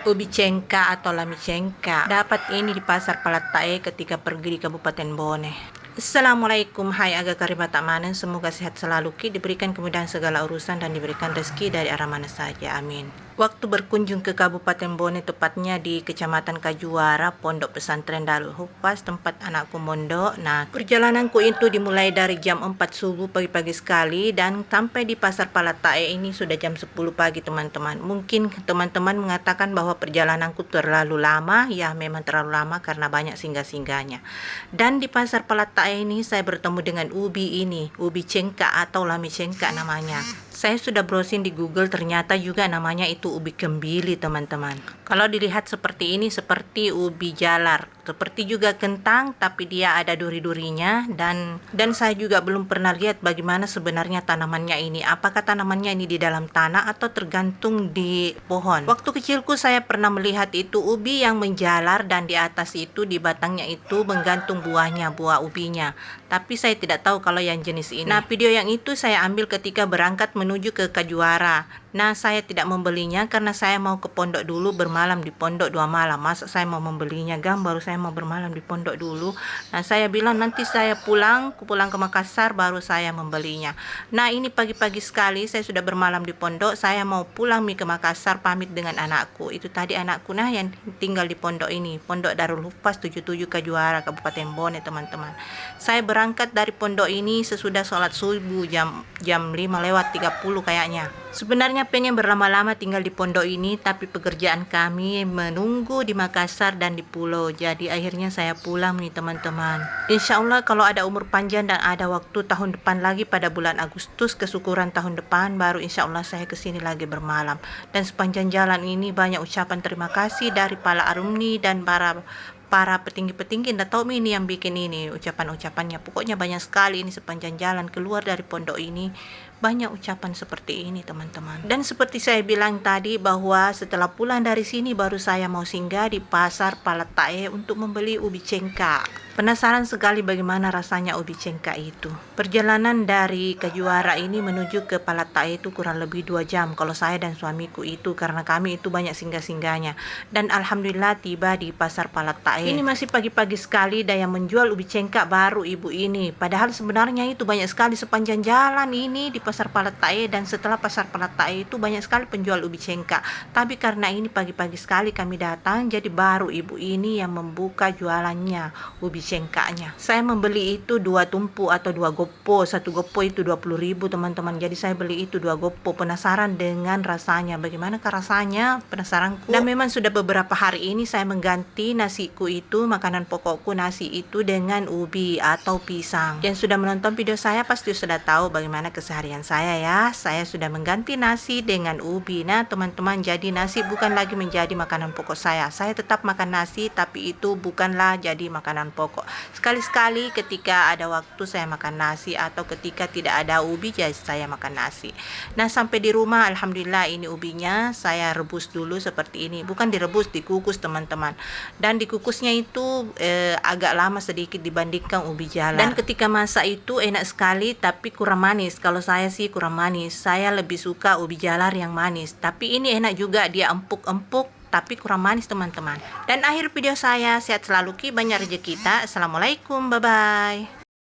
Ubi cengka atau lami cengka. Dapat ini di pasar Palatae ketika pergi di Kabupaten Bone. Assalamualaikum, hai aga karimata manen, semoga sehat selalu ki, diberikan kemudahan segala urusan dan diberikan rezeki dari arah mana saja, amin. Waktu berkunjung ke Kabupaten Bone, tepatnya di Kecamatan Kajuara, Pondok Pesantren Darul Hufaz, tempat anakku mondok. Nah, perjalananku itu dimulai dari jam 4 subuh pagi-pagi sekali dan sampai di Pasar Palatae ini sudah jam 10 pagi, teman-teman. Mungkin teman-teman mengatakan bahwa perjalananku terlalu lama, ya memang terlalu lama karena banyak singgah-singgahnya. Dan di Pasar Palatae ini saya bertemu dengan ubi ini, ubi cengka atau lami cengka namanya. Saya sudah browsing di Google, ternyata juga namanya itu ubi kembili, teman-teman. Kalau dilihat seperti ini, seperti ubi jalar, seperti juga kentang, tapi dia ada duri-durinya. Dan saya juga belum pernah lihat bagaimana sebenarnya tanamannya ini. Apakah tanamannya ini di dalam tanah atau tergantung di pohon. Waktu kecilku saya pernah melihat itu ubi yang menjalar dan di atas itu, di batangnya itu menggantung buahnya, buah ubinya. Tapi saya tidak tahu kalau yang jenis ini. Nah, video yang itu saya ambil ketika berangkat menuju ke Kajuara. Nah, saya tidak membelinya karena saya mau ke pondok dulu, bermalam di pondok 2 malam. Masa saya mau membelinya, baru saya mau bermalam di pondok dulu. Nah, saya bilang nanti saya pulang ke Makassar baru saya membelinya. Nah, ini pagi-pagi sekali saya sudah bermalam di pondok. Saya mau pulang ke Makassar, pamit dengan anakku. Itu tadi anakku nah yang tinggal di pondok ini, Pondok Darul Hufaz 77 Kajuara, Kabupaten Bone, teman-teman. Saya berangkat dari pondok ini sesudah sholat subuh jam 5:30 kayaknya. Sebenarnya pengen berlama-lama tinggal di pondok ini, tapi pekerjaan kami menunggu di Makassar dan di pulau. Jadi akhirnya saya pulang nih, teman-teman. Insya Allah kalau ada umur panjang dan ada waktu tahun depan lagi pada bulan Agustus, kesyukuran tahun depan, baru insya Allah saya kesini lagi bermalam. Dan sepanjang jalan ini banyak ucapan terima kasih dari para alumni dan para petinggi-petinggi. Nggak tahu ini yang bikin ini ucapan-ucapannya. Pokoknya banyak sekali ini sepanjang jalan keluar dari pondok ini. Banyak ucapan seperti ini, teman-teman. Dan seperti saya bilang tadi bahwa setelah pulang dari sini baru saya mau singgah di Pasar Palatae untuk membeli ubi cengka. Penasaran sekali bagaimana rasanya ubi cengka itu. Perjalanan dari Kajuara ini menuju ke Palatae itu kurang lebih 2 jam kalau saya dan suamiku itu, karena kami itu banyak singgah-singgahnya. Dan alhamdulillah tiba di Pasar Palatae. Ini masih pagi-pagi sekali dan yang menjual ubi cengka baru ibu ini. Padahal sebenarnya itu banyak sekali sepanjang jalan ini di Pasar Palatae, dan setelah Pasar Palatae itu banyak sekali penjual ubi cengka. Tapi karena ini pagi-pagi sekali kami datang, jadi baru ibu ini yang membuka jualannya ubi cengkanya. Saya membeli itu 2 tumpu atau 2 gopo. 1 gopo itu 20.000, teman-teman. Jadi saya beli itu 2 gopo. Penasaran dengan rasanya. Bagaimanakah rasanya? Penasaranku. Dan memang sudah beberapa hari ini saya mengganti nasiku itu, makanan pokokku nasi itu dengan ubi atau pisang. Yang sudah menonton video saya pasti sudah tahu bagaimana keseharian saya ya. Saya sudah mengganti nasi dengan ubi. Nah, teman-teman, jadi nasi bukan lagi menjadi makanan pokok saya. Saya tetap makan nasi, tapi itu bukanlah jadi makanan pokok. Sekali-sekali ketika ada waktu saya makan nasi, atau ketika tidak ada ubi jadi saya makan nasi. Nah, sampai di rumah alhamdulillah ini ubinya saya rebus dulu seperti ini. Bukan direbus, dikukus, teman-teman. Dan dikukusnya itu agak lama sedikit dibandingkan ubi jalar. Dan ketika masak itu enak sekali, tapi kurang manis. Kalau saya sih kurang manis. Saya lebih suka ubi jalar yang manis. Tapi ini enak juga, dia empuk-empuk tapi kurang manis, teman-teman. Dan akhir video saya, sehat selalu ki, banyak rezeki kita. Assalamualaikum, bye-bye.